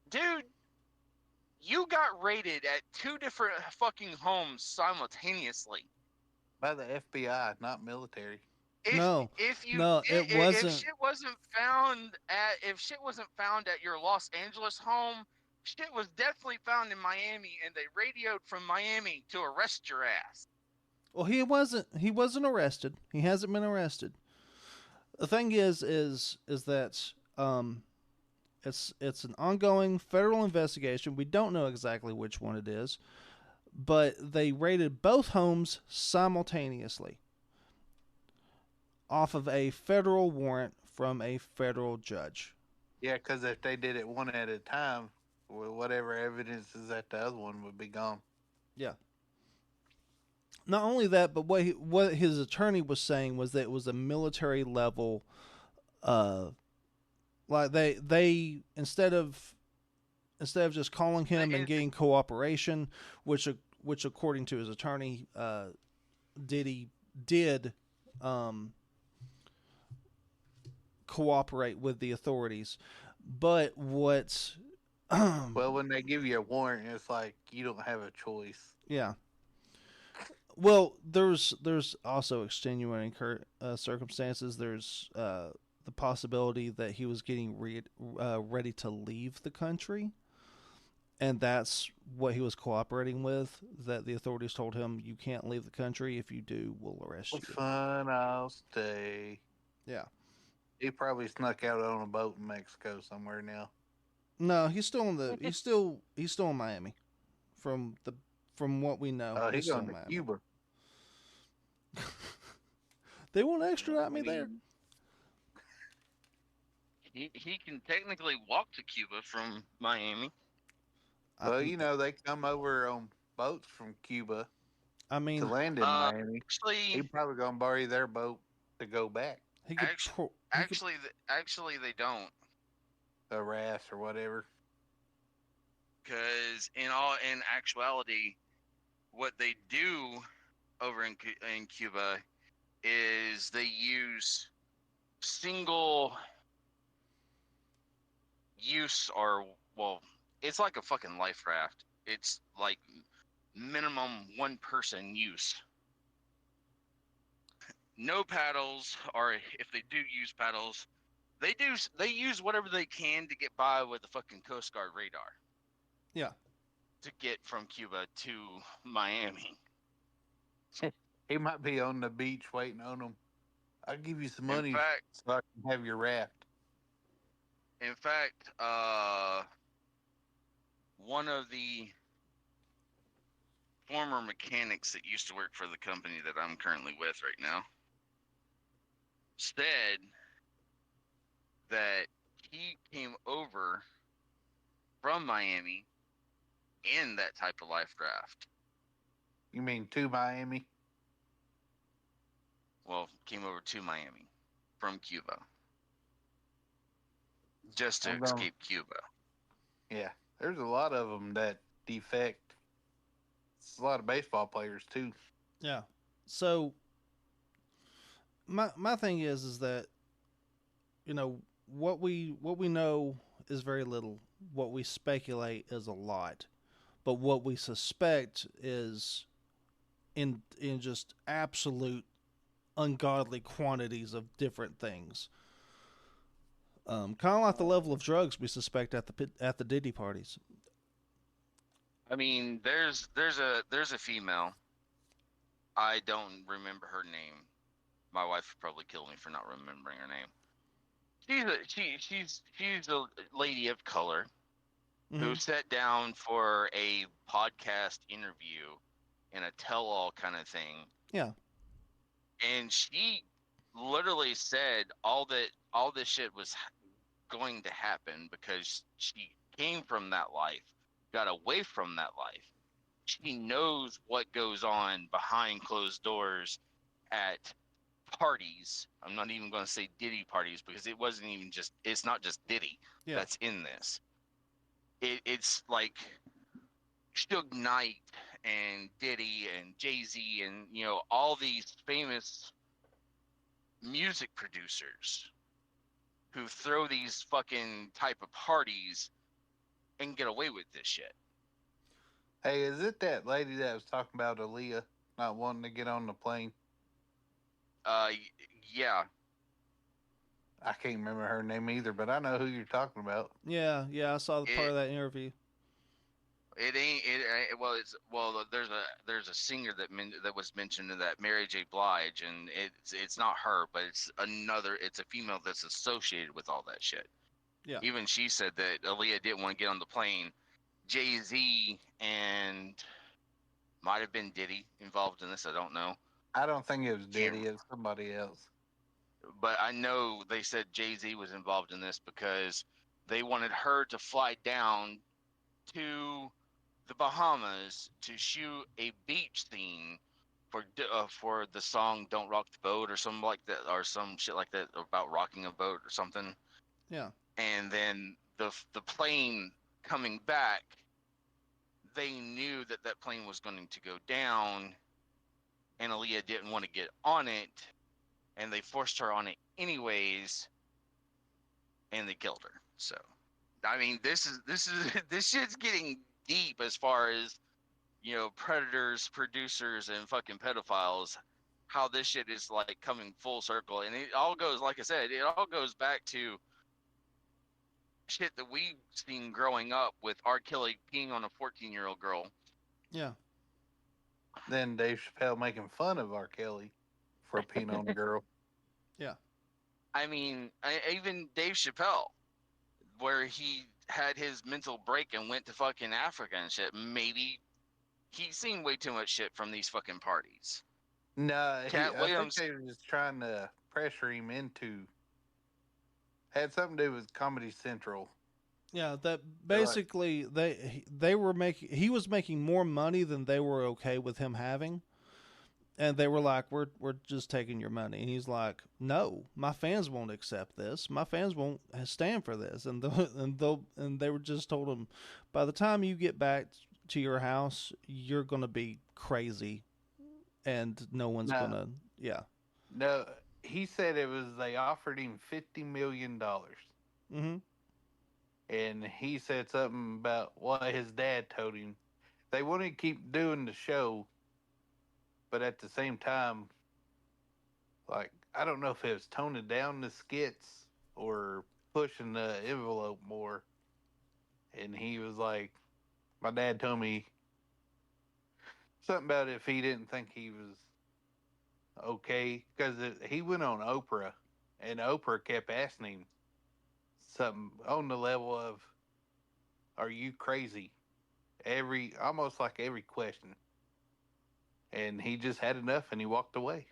dude, you got raided at 2 different fucking homes simultaneously. By the FBI, not military. No, no, it If wasn't. shit wasn't found at your Los Angeles home, shit was definitely found in Miami, and they radioed from Miami to arrest your ass. Well, he wasn't. He wasn't arrested. He hasn't been arrested. The thing is that it's an ongoing federal investigation. We don't know exactly which one it is, but they raided both homes simultaneously off of a federal warrant from a federal judge. Yeah, because if they did it one at a time, whatever evidence is at the other one would be gone. Yeah. Not only that, but what his attorney was saying was that it was a military level, like they instead of just calling him and getting cooperation, which according to his attorney, Diddy did cooperate with the authorities, but what? Well, when they give you a warrant, it's like you don't have a choice. Yeah. Well, there's also extenuating circumstances. There's the possibility that he was getting ready to leave the country, and that's what he was cooperating with. That the authorities told him, "You can't leave the country. If you do, we'll arrest you." Fun, I'll stay. Yeah. He probably snuck out on a boat in Mexico somewhere now. No, he's still in the. He's still in Miami, from what we know. Oh, he's going to Miami. Cuba. They won't extradite me there. He can technically walk to Cuba from Miami. Well, they come over on boats from Cuba. I mean, to land in Miami. Actually, he's probably going to borrow their boat to go back. Actually, they don't. A raft or whatever. Because in actuality, what they do over in Cuba is they use single use, or it's like a fucking life raft. It's like minimum 1 person use. No paddles, or if they do use paddles, they use whatever they can to get by with the fucking Coast Guard radar. Yeah. To get from Cuba to Miami. He might be on the beach waiting on them. I'll give you some money so I can have your raft. In fact, one of the former mechanics that used to work for the company that I'm currently with right now said that he came over from Miami in that type of life raft. You mean to Miami? Well, came over to Miami from Cuba just to escape Cuba. Yeah, there's a lot of them that defect. It's a lot of baseball players too. Yeah. So my thing is that what we know is very little. What we speculate is a lot. But what we suspect is in just absolute ungodly quantities of different things. Kind of like the level of drugs we suspect at the Diddy parties. I mean, there's a female. I don't remember her name. My wife would probably kill me for not remembering her name. She's a lady of color who sat down for a podcast interview in a tell-all kind of thing. Yeah. And she literally said all this shit was going to happen because she came from that life, got away from that life. She knows what goes on behind closed doors at parties. I'm not even going to say Diddy parties because it's not just Diddy that's in this. It's like Suge Knight and Diddy and Jay-Z and, you know, all these famous music producers who throw these fucking type of parties and get away with this shit. Hey, is it that lady that was talking about Aaliyah not wanting to get on the plane? Yeah. I can't remember her name either, but I know who you're talking about. Yeah, I saw the part of that interview. It ain't it. Well, there's a singer that was mentioned in that, Mary J. Blige, and it's not her, but it's a female that's associated with all that shit. Yeah. Even she said that Aaliyah didn't want to get on the plane. Jay-Z and might have been Diddy involved in this. I don't know. I don't think it was Diddy. It was somebody else. But I know they said Jay-Z was involved in this because they wanted her to fly down to the Bahamas to shoot a beach scene for the song "Don't Rock the Boat" or something like that, or some shit like that about rocking a boat or something. Yeah. And then the plane coming back, they knew that plane was going to go down, and Aaliyah didn't want to get on it, and they forced her on it anyways, and they killed her. So, I mean, this shit's getting deep as far as, you know, predators, producers, and fucking pedophiles. How this shit is like coming full circle, and it all goes, like I said, it all goes back to shit that we've seen growing up with R. Kelly peeing on a 14-year-old girl. Yeah. Then Dave Chappelle making fun of R. Kelly for peeing on a girl. Yeah. I mean, even Dave Chappelle, where he had his mental break and went to fucking Africa and shit, maybe he's seen way too much shit from these fucking parties. No, I Williams, think they were just trying to pressure him into. Had something to do with Comedy Central. Yeah, that basically they were making, he was making more money than they were okay with him having, and they were like, we're just taking your money, and he's like, no, my fans won't accept this, my fans won't stand for this, and they were just told him, by the time you get back to your house, you're gonna be crazy, and no one's gonna. No, he said it was, they offered him $50 million. Mm-hmm. And he said something about what his dad told him. They wanted to keep doing the show, but at the same time, like, I don't know if it was toning down the skits or pushing the envelope more. And he was like, my dad told me something about if he didn't think he was okay, because he went on Oprah, and Oprah kept asking him something on the level of, are you crazy? Almost like every question. And he just had enough and he walked away.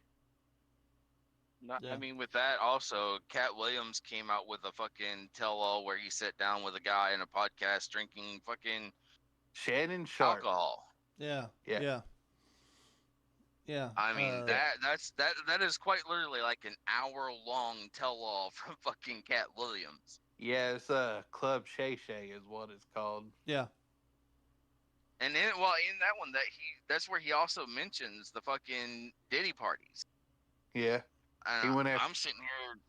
I mean, with that also, Cat Williams came out with a fucking tell-all where he sat down with a guy in a podcast drinking fucking Shannon Sharp alcohol. Yeah. I mean, that is quite literally like an hour-long tell-all from fucking Cat Williams. Yeah, it's Club Shay Shay is what it's called. Yeah. And then, well, in that one, that's where he also mentions the fucking Diddy parties. Yeah. I'm sitting here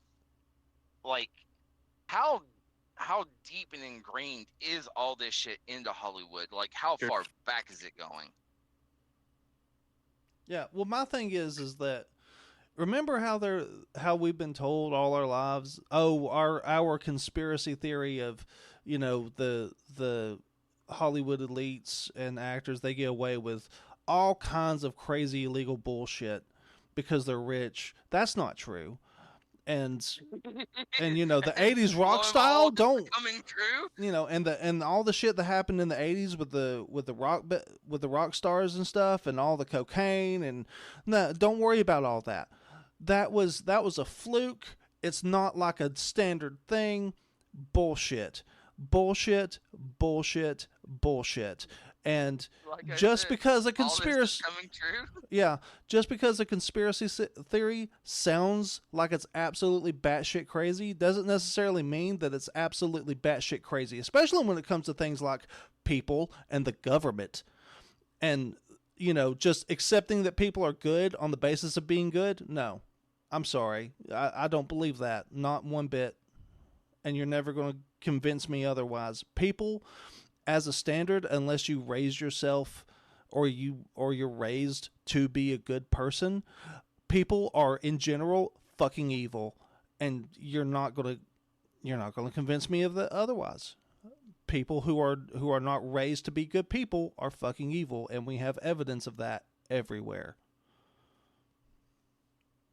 like, how deep and ingrained is all this shit into Hollywood? Like, how far back is it going? Yeah. Well, my thing is that, remember how we've been told all our lives, our conspiracy theory of, you know, the Hollywood elites and actors, they get away with all kinds of crazy illegal bullshit because they're rich. That's not true. And you know, the 80s rock style don't coming true. You know, and all the shit that happened in the 80s with the rock stars and stuff, and all the cocaine, and no, don't worry about all that. That was a fluke. It's not like a standard thing. Bullshit. And Like just because a conspiracy coming true. Yeah, just because a conspiracy theory sounds like it's absolutely batshit crazy doesn't necessarily mean that it's absolutely batshit crazy, especially when it comes to things like people and the government. And, just accepting that people are good on the basis of being good. No, I'm sorry. I don't believe that. Not one bit. And you're never going to convince me otherwise. People as a standard, unless you raise yourself or you're raised to be a good person, people are in general fucking evil, and you're not going to convince me of the otherwise. People who are not raised to be good people are fucking evil, and we have evidence of that everywhere.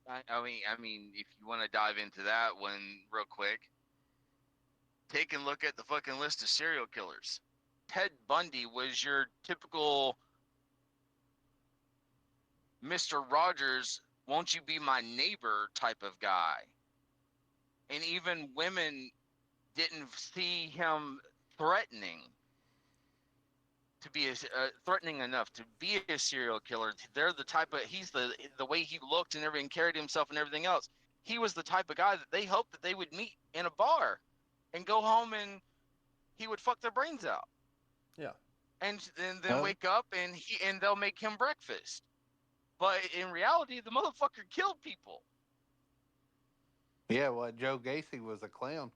I mean, if you want to dive into that one real quick, take a look at the fucking list of serial killers. Ted Bundy was your typical Mr. Rogers, won't you be my neighbor type of guy. And even women didn't see him threatening to be threatening enough to be a serial killer. They're the type of, he's the way he looked and everything, carried himself and everything else. He was the type of guy that they hoped that they would meet in a bar and go home and he would fuck their brains out. Yeah. And then wake up and they'll make him breakfast. But in reality, the motherfucker killed people. Yeah, well, Joe Gacy was a clown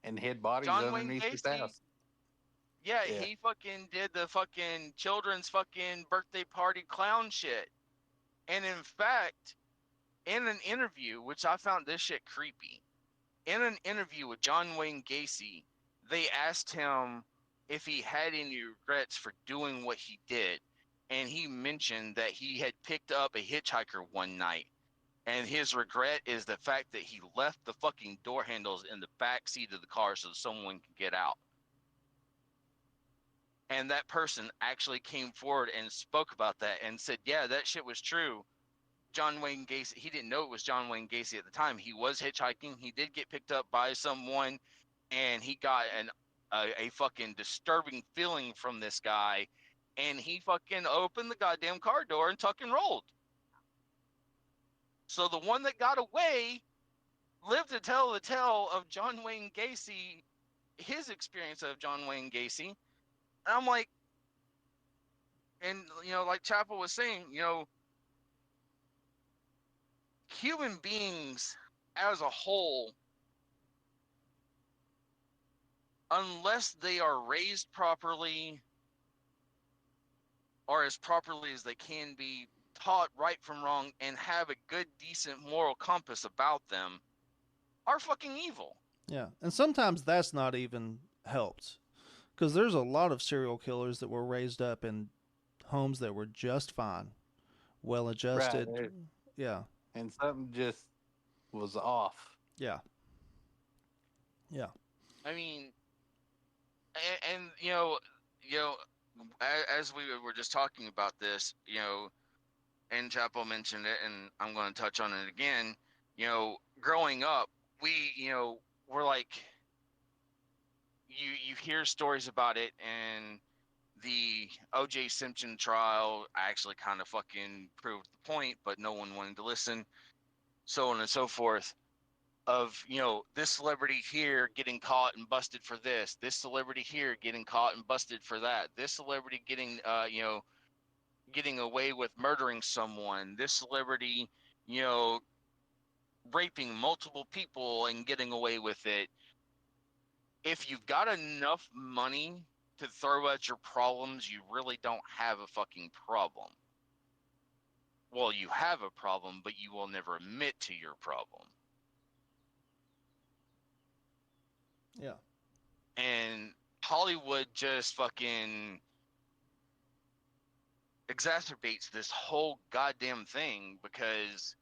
and hid bodies underneath his house. Yeah, he fucking did the fucking children's fucking birthday party clown shit. And in fact, in an interview, which I found this shit creepy, in an interview with John Wayne Gacy, they asked him if he had any regrets for doing what he did. And he mentioned that he had picked up a hitchhiker one night. And his regret is the fact that he left the fucking door handles in the back seat of the car so someone could get out. And that person actually came forward and spoke about that and said, yeah, that shit was true. John Wayne Gacy, he didn't know it was John Wayne Gacy at the time. He was hitchhiking. He did get picked up by someone, and he got a fucking disturbing feeling from this guy, and he fucking opened the goddamn car door and tuck and rolled. So the one that got away lived to tell the tale of John Wayne Gacy, his experience of John Wayne Gacy. And I'm like, and, like Chappell was saying, human beings as a whole, unless they are raised properly or as properly as they can be, taught right from wrong, and have a good, decent moral compass about them, are fucking evil. Yeah, and sometimes that's not even helped. Because there's a lot of serial killers that were raised up in homes that were just fine, well-adjusted. Right. Yeah. And something just was off. Yeah. Yeah. I mean, and as we were just talking about this, and Chappell mentioned it, and I'm going to touch on it again. Growing up, we, we're like, you hear stories about it, and the O.J. Simpson trial actually kind of fucking proved the point, but no one wanted to listen, so on and so forth. Of, this celebrity here getting caught and busted for this celebrity here getting caught and busted for that, this celebrity getting, getting away with murdering someone, this celebrity, raping multiple people and getting away with it. If you've got enough money to throw at your problems, you really don't have a fucking problem. Well, you have a problem, but you will never admit to your problem. Yeah. And Hollywood just fucking exacerbates this whole goddamn thing, because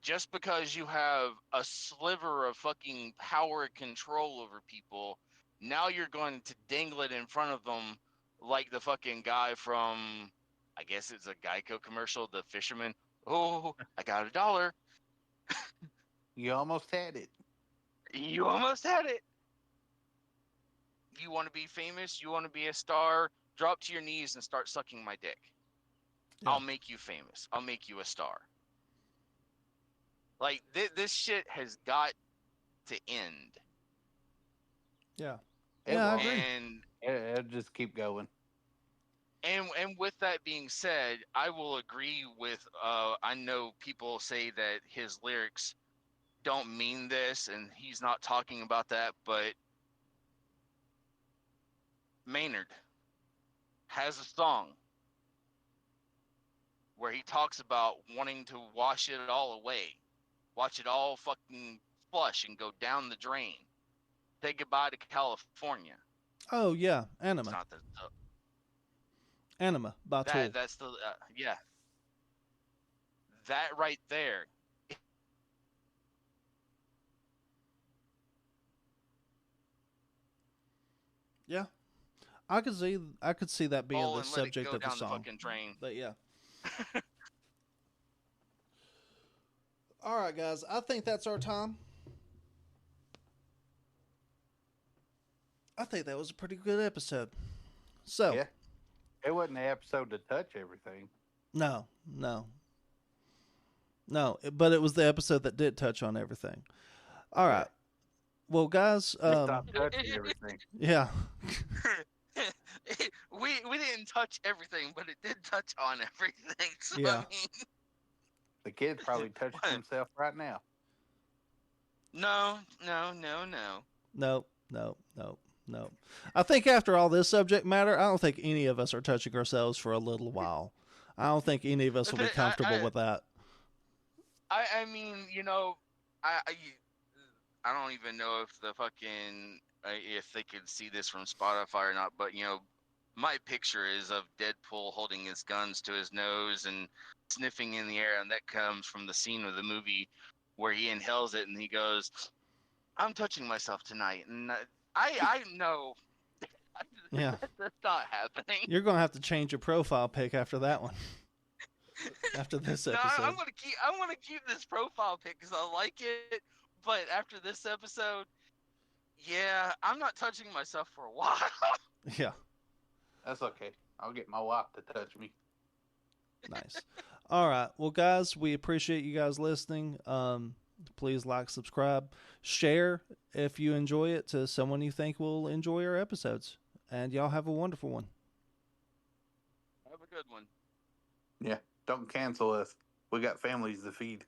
just because you have a sliver of fucking power and control over people, now you're going to dangle it in front of them like the fucking guy from, I guess it's a Geico commercial, the fisherman. Oh, I got $1. You almost had it. You almost had it. You want to be famous? You want to be a star? Drop to your knees and start sucking my dick. Yeah. I'll make you famous. I'll make you a star. Like, this shit has got to end. Yeah. Yeah, I agree. It'll just keep going. And with that being said, I will agree with. I know people say that his lyrics don't mean this, and he's not talking about that, but Maynard has a song where he talks about wanting to wash it all away, watch it all fucking flush and go down the drain. Say goodbye to California. Oh yeah, It's Anima. not the Anima by Tool. that's the yeah. That right there. Yeah, I could see that being the And let it subject go of the down the song. fucking drain. But yeah. All right, guys. I think that's our time. I think that was a pretty good episode. So, Yeah. It wasn't the episode to touch everything. no, but it was the episode that did touch on everything. All right. Well, guys, Stop touching everything. yeah, we didn't touch everything, but it did touch on everything. So, Yeah. I mean, The kid's probably touching himself right now. no. no. I think after all this subject matter, I don't think any of us are touching ourselves for a little while. I don't think any of us will be comfortable with that. I mean, you know, I don't even know if the fucking if they could see this from Spotify or not, but you know, my picture is of Deadpool holding his guns to his nose and sniffing in the air, and that comes from the scene of the movie where he inhales it and he goes, "I'm touching myself tonight," and I know. Yeah. That's not happening. You're gonna have to change your profile pic after that one. After this episode. No, I'm gonna keep this profile pic because I like it. But after this episode, yeah, I'm not touching myself for a while. Yeah. That's okay. I'll get my wife to touch me. Nice. All right. Well, guys, we appreciate you guys listening. Please like, subscribe, share if you enjoy it to someone you think will enjoy our episodes. And y'all have a wonderful one. Have a good one. Yeah. Don't cancel us. We got families to feed.